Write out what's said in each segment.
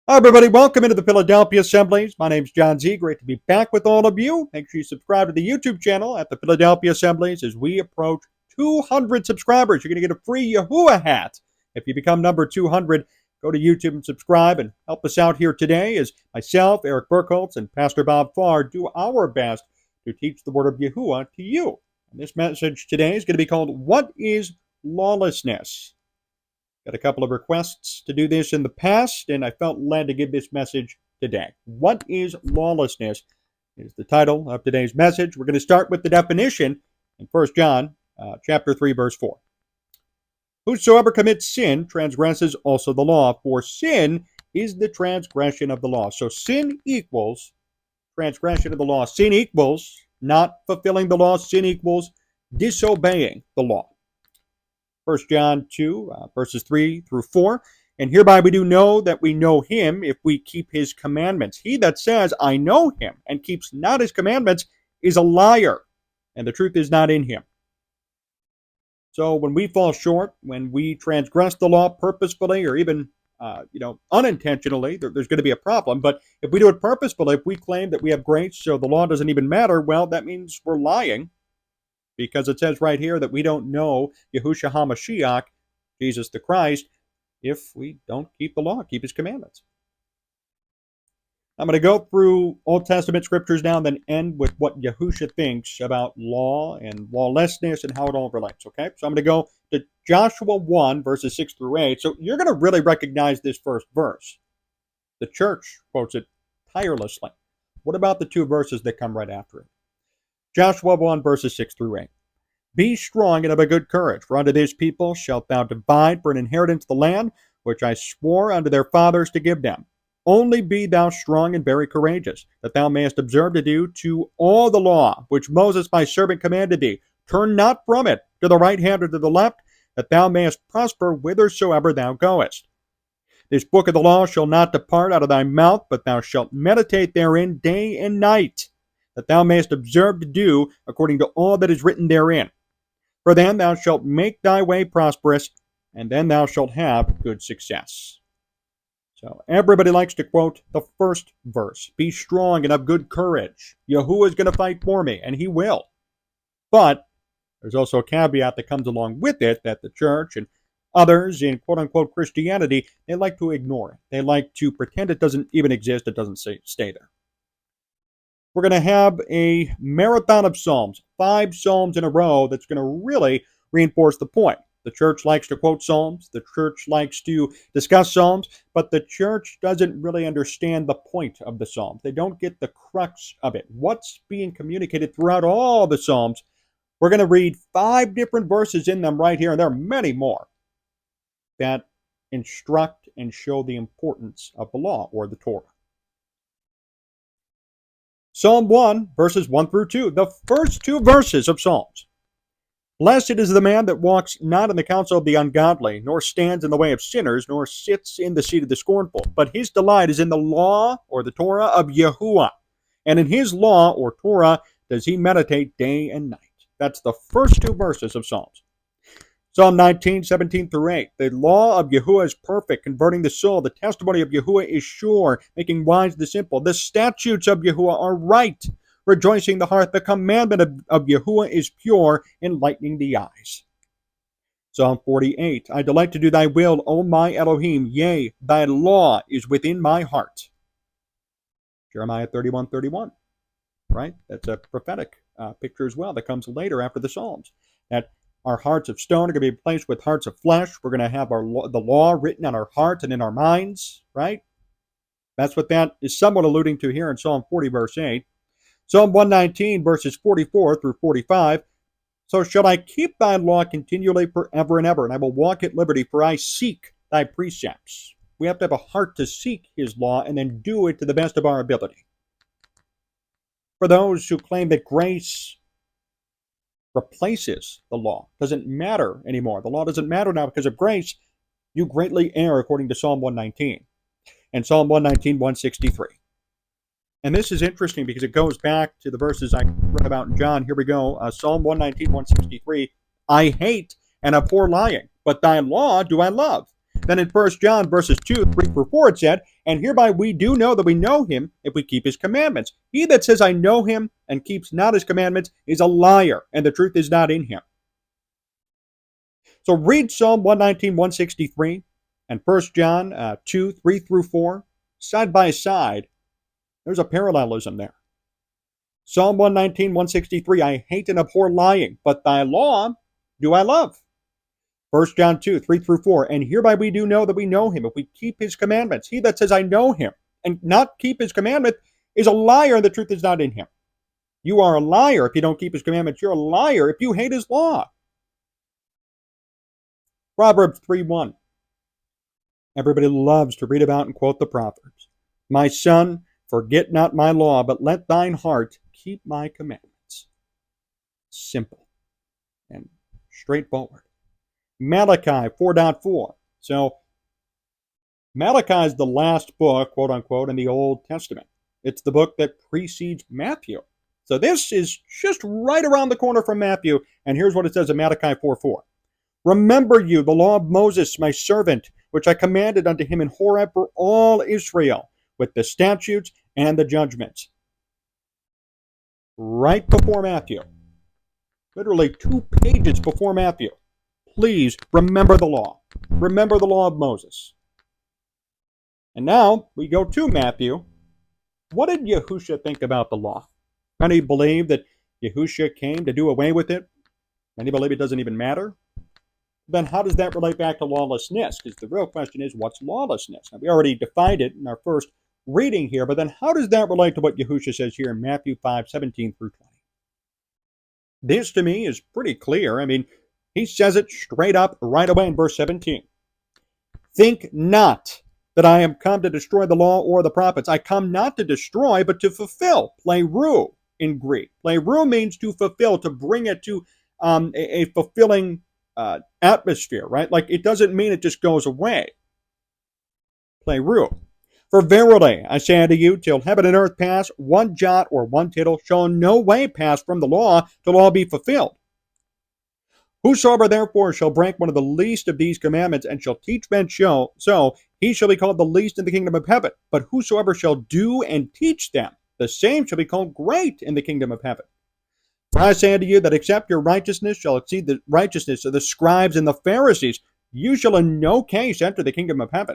Hi, everybody. Welcome into the Philadelphia Assemblies. My name's Jon Z. Great to be back with all of you. Make sure you subscribe to the YouTube channel at the Philadelphia Assemblies as we approach 200 subscribers. You're going to get a free yahuah hat. If you become number 200, go to YouTube and subscribe and help us out here today as myself, Eric Burkholtz, and Pastor Bob Farr do our best to teach the word of yahuah to you. And this message today is going to be called, What is Lawlessness? Got a couple of requests to do this in the past, and I felt led to give this message today. What is lawlessness is the title of today's message. We're going to start with the definition in 1 John chapter 3, verse 4. Whosoever commits sin transgresses also the law, for sin is the transgression of the law. So sin equals transgression of the law. Sin equals not fulfilling the law. Sin equals disobeying the law. 1 John 2, verses 3 through 4. And hereby we do know that we know him if we keep his commandments. He that says, I know him, and keeps not his commandments, is a liar, and the truth is not in him. So when we fall short, when we transgress the law purposefully or even unintentionally, there's going to be a problem. But if we do it purposefully, if we claim that we have grace so the law doesn't even matter, well, that means we're lying. Because it says right here that we don't know Yahushua HaMashiach, Jesus the Christ, if we don't keep the law, keep his commandments. I'm going to go through Old Testament scriptures now and then end with what Yahushua thinks about law and lawlessness and how it all relates, okay? So I'm going to go to Joshua 1, verses 6 through 8. So you're going to really recognize this first verse. The church quotes it tirelessly. What about the two verses that come right after it? Joshua 1, verses 6 through 8. Be strong and of a good courage, for unto this people shalt thou divide for an inheritance the land, which I swore unto their fathers to give them. Only be thou strong and very courageous, that thou mayest observe to do to all the law, which Moses my servant commanded thee. Turn not from it, to the right hand or to the left, that thou mayest prosper whithersoever thou goest. This book of the law shall not depart out of thy mouth, but thou shalt meditate therein day and night, that thou mayest observe to do according to all that is written therein. For then thou shalt make thy way prosperous, and then thou shalt have good success. So everybody likes to quote the first verse. Be strong and of good courage. Yahuwah is going to fight for me, and he will. But there's also a caveat that comes along with it that the church and others in quote-unquote Christianity, they like to ignore it. They like to pretend it doesn't even exist. It doesn't stay there. We're going to have a marathon of Psalms, 5 Psalms in a row that's going to really reinforce the point. The church likes to quote Psalms. The church likes to discuss Psalms, but the church doesn't really understand the point of the Psalms. They don't get the crux of it. What's being communicated throughout all the Psalms? We're going to read 5 different verses in them right here, and there are many more that instruct and show the importance of the law or the Torah. Psalm 1, verses 1 through 2, the first 2 verses of Psalms. Blessed is the man that walks not in the counsel of the ungodly, nor stands in the way of sinners, nor sits in the seat of the scornful. But his delight is in the law, or the Torah, of yahuah. And in his law, or Torah, does he meditate day and night. That's the first 2 verses of Psalms. Psalm 19, 17 through 8. The law of yahuah is perfect, converting the soul. The testimony of yahuah is sure, making wise the simple. The statutes of yahuah are right, rejoicing the heart. The commandment of yahuah is pure, enlightening the eyes. Psalm 48. I delight to do thy will, O my Elohim. Yea, thy law is within my heart. Jeremiah 31, 31. Right? That's a prophetic picture as well that comes later after the Psalms. That our hearts of stone are going to be replaced with hearts of flesh. We're going to have the law written on our hearts and in our minds, right? That's what that is somewhat alluding to here in Psalm 40, verse 8. Psalm 119, verses 44 through 45. So shall I keep thy law continually forever and ever, and I will walk at liberty, for I seek thy precepts. We have to have a heart to seek his law and then do it to the best of our ability. For those who claim that grace replaces the law, doesn't matter anymore. The law doesn't matter now because of grace. You greatly err, according to Psalm 119 and Psalm 119, 163. And this is interesting because it goes back to the verses I read about in John. Here we go. Psalm 119, 163. I hate and abhor lying, but thy law do I love. Then in 1 John verses 2, 3 through 4, it said, and hereby we do know that we know him if we keep his commandments. He that says, I know him, and keeps not his commandments, is a liar, and the truth is not in him. So read Psalm 119, 163, and 1 John 2, 3 through 4, side by side. There's a parallelism there. Psalm 119, 163, I hate and abhor lying, but thy law do I love. 1 John 2, 3 through 4, and hereby we do know that we know him if we keep his commandments. He that says, I know him, and not keep his commandment, is a liar, and the truth is not in him. You are a liar if you don't keep his commandments. You're a liar if you hate his law. Proverbs 3:1. Everybody loves to read about and quote the Proverbs. My son, forget not my law, but let thine heart keep my commandments. Simple and straightforward. Malachi 4:4. So Malachi is the last book, quote unquote, in the Old Testament. It's the book that precedes Matthew. So this is just right around the corner from Matthew. And here's what it says in Malachi 4:4. Remember you the law of Moses, my servant, which I commanded unto him in Horeb for all Israel, with the statutes and the judgments. Right before Matthew. Literally 2 pages before Matthew. Please remember the law. Remember the law of Moses. And now we go to Matthew. What did Yahushua think about the law? Many believe that Yahushua came to do away with it. Many believe it doesn't even matter. Then how does that relate back to lawlessness? Because the real question is, what's lawlessness? Now, we already defined it in our first reading here, but then how does that relate to what Yahushua says here in Matthew 5:17 through 20? This, to me, is pretty clear. I mean, he says it straight up right away in verse 17. Think not that I am come to destroy the law or the prophets. I come not to destroy, but to fulfill. Plerou in Greek. Plerou means to fulfill, to bring it to a fulfilling atmosphere, right? Like it doesn't mean it just goes away. Plerou. For verily, I say unto you, till heaven and earth pass, one jot or one tittle shall no way pass from the law till all be fulfilled. Whosoever therefore shall break one of the least of these commandments and shall teach men so, he shall be called the least in the kingdom of heaven. But whosoever shall do and teach them, the same shall be called great in the kingdom of heaven. For I say unto you that except your righteousness shall exceed the righteousness of the scribes and the Pharisees, you shall in no case enter the kingdom of heaven.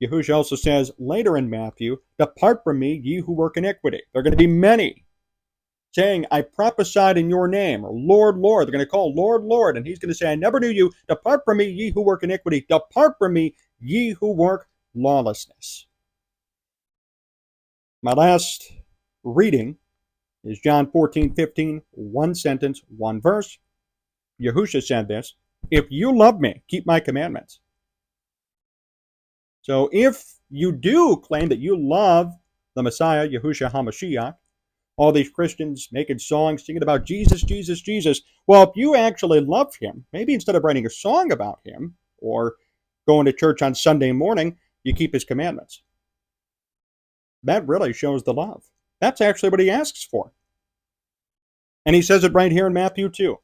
Yahushua also says later in Matthew, depart from me, ye who work iniquity. There are going to be many saying, I prophesied in your name, or Lord, Lord. They're going to call Lord, Lord, and he's going to say, I never knew you. Depart from me, ye who work iniquity. Depart from me, ye who work lawlessness. My last reading is John 14:15, one sentence, one verse. Yahushua said this, if you love me, keep my commandments. So if you do claim that you love the Messiah, Yahushua HaMashiach, all these Christians making songs, singing about Jesus, Jesus, Jesus. Well, if you actually love him, maybe instead of writing a song about him or going to church on Sunday morning, you keep his commandments. That really shows the love. That's actually what he asks for. And he says it right here in Matthew 2.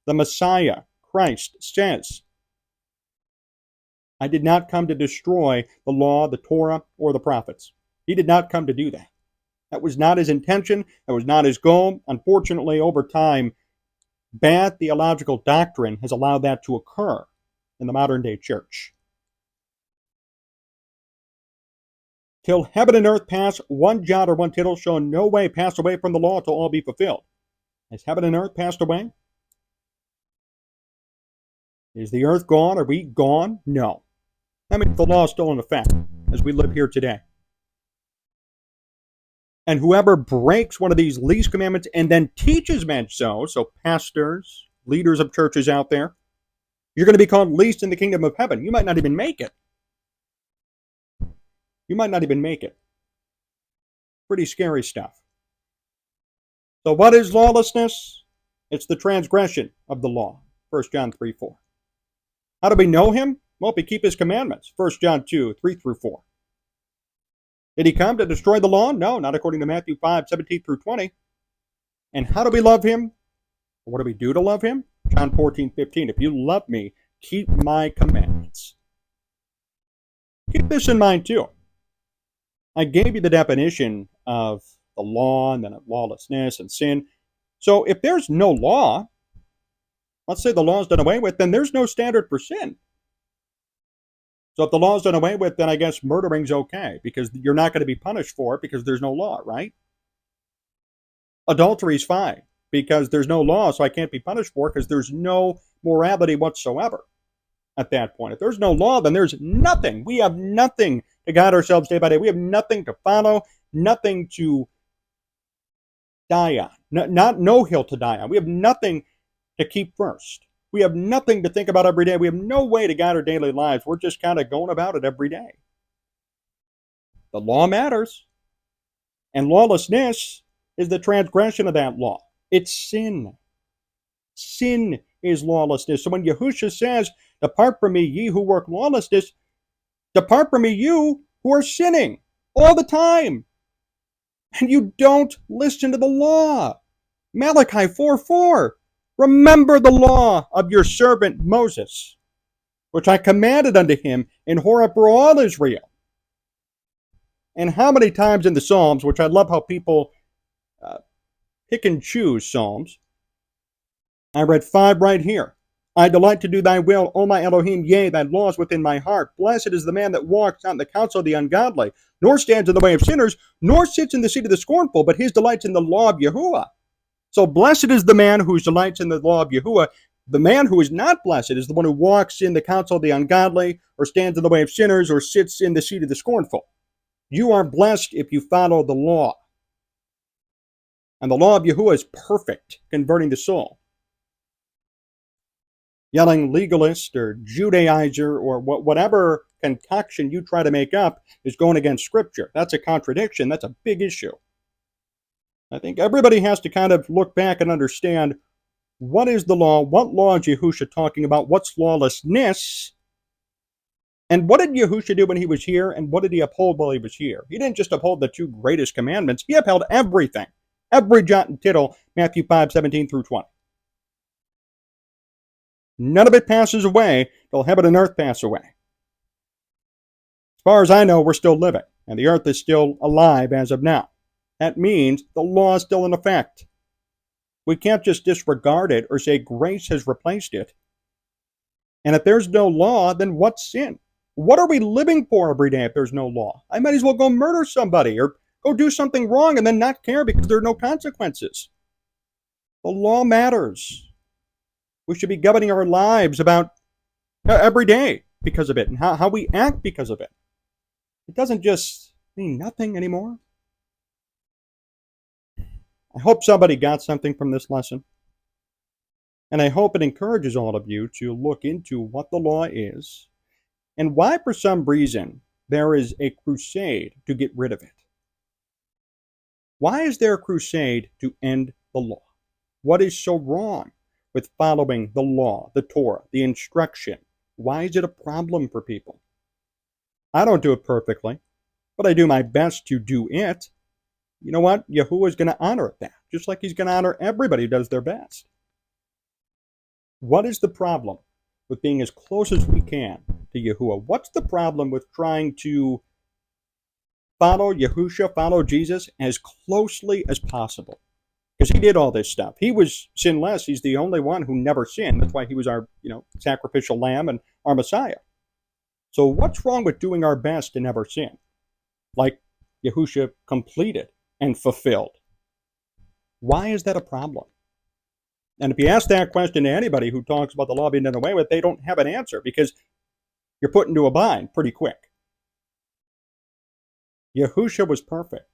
The Messiah, Christ, says, I did not come to destroy the law, the Torah, or the prophets. He did not come to do that. That was not his intention. That was not his goal. Unfortunately, over time, bad theological doctrine has allowed that to occur in the modern day church. Till heaven and earth pass, one jot or one tittle shall in no way pass away from the law till all be fulfilled. Has heaven and earth passed away? Is the earth gone? Are we gone? No. I mean, the law is still in effect as we live here today. And whoever breaks one of these least commandments and then teaches men so pastors, leaders of churches out there, you're going to be called least in the kingdom of heaven. You might not even make it. You might not even make it. Pretty scary stuff. So what is lawlessness? It's the transgression of the law. 1 John 3:4. How do we know him? Well, if we keep his commandments. 1 John 2:3 through 4. Did he come to destroy the law? No, not according to Matthew 5:17 through 20. And how do we love him? What do we do to love him? John 14:15. If you love me, keep my commandments. Keep this in mind too. I gave you the definition of the law and then of lawlessness and sin. So if there's no law, let's say the law is done away with, then there's no standard for sin. So if the law is done away with, then I guess murdering's okay because you're not going to be punished for it because there's no law, right? Adultery's fine because there's no law, so I can't be punished for it because there's no morality whatsoever at that point. If there's no law, then there's nothing. We have nothing to guide ourselves day by day. We have nothing to follow, nothing to die on, no hill to die on. We have nothing to keep first. We have nothing to think about every day. We have no way to guide our daily lives. We're just kind of going about it every day. The law matters. And lawlessness is the transgression of that law. It's sin. Sin is lawlessness. So when Yahushua says, depart from me, ye who work lawlessness, depart from me, you who are sinning all the time. And you don't listen to the law. Malachi 4:4. Remember the law of your servant Moses, which I commanded unto him in Horeb for all Israel. And how many times in the Psalms, which I love how people pick and choose Psalms. I read 5 right here. I delight to do thy will, O my Elohim, yea, thy law is within my heart. Blessed is the man that walks not in the counsel of the ungodly, nor stands in the way of sinners, nor sits in the seat of the scornful, but his delight's in the law of yahuah. So blessed is the man whose delights in the law of yahuah. The man who is not blessed is the one who walks in the counsel of the ungodly, or stands in the way of sinners, or sits in the seat of the scornful. You are blessed if you follow the law. And the law of yahuah is perfect, converting the soul. Yelling legalist or Judaizer or whatever concoction you try to make up is going against Scripture. That's a contradiction. That's a big issue. I think everybody has to kind of look back and understand what is the law, what law is Yahushua talking about, what's lawlessness, and what did Yahushua do when he was here, and what did he uphold while he was here? He didn't just uphold the 2 greatest commandments. He upheld everything, every jot and tittle, Matthew 5:17 through 20. None of it passes away till heaven and earth pass away. As far as I know, we're still living, and the earth is still alive as of now. That means the law is still in effect. We can't just disregard it or say grace has replaced it. And if there's no law, then what's sin? What are we living for every day if there's no law? I might as well go murder somebody or go do something wrong and then not care because there are no consequences. The law matters. We should be governing our lives about every day because of it and how we act because of it. It doesn't just mean nothing anymore. I hope somebody got something from this lesson. And I hope it encourages all of you to look into what the law is and why, for some reason, there is a crusade to get rid of it. Why is there a crusade to end the law? What is so wrong with following the law, the Torah, the instruction? Why is it a problem for people? I don't do it perfectly, but I do my best to do it. You know what? Yahuwah is going to honor that, just like he's going to honor everybody who does their best. What is the problem with being as close as we can to Yahuwah? What's the problem with trying to follow Yahushua, follow Jesus as closely as possible? Because he did all this stuff. He was sinless. He's the only one who never sinned. That's why he was our, sacrificial lamb and our Messiah. So what's wrong with doing our best to never sin? Like Yahushua completed and fulfilled. Why is that a problem? And if you ask that question to anybody who talks about the law being done away with, they don't have an answer because you're put into a bind pretty quick. Yahushua was perfect.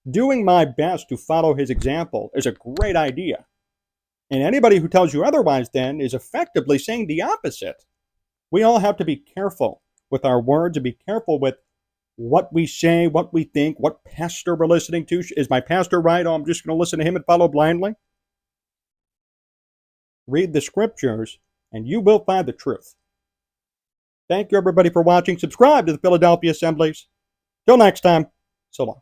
Doing my best to follow his example is a great idea. And anybody who tells you otherwise then is effectively saying the opposite. We all have to be careful with our words and be careful with what we say, what we think, what pastor we're listening to. Is my pastor right? Oh, I'm just going to listen to him and follow blindly. Read the scriptures and you will find the truth. Thank you everybody for watching. Subscribe to the Philadelphia Assemblies. Till next time, so long.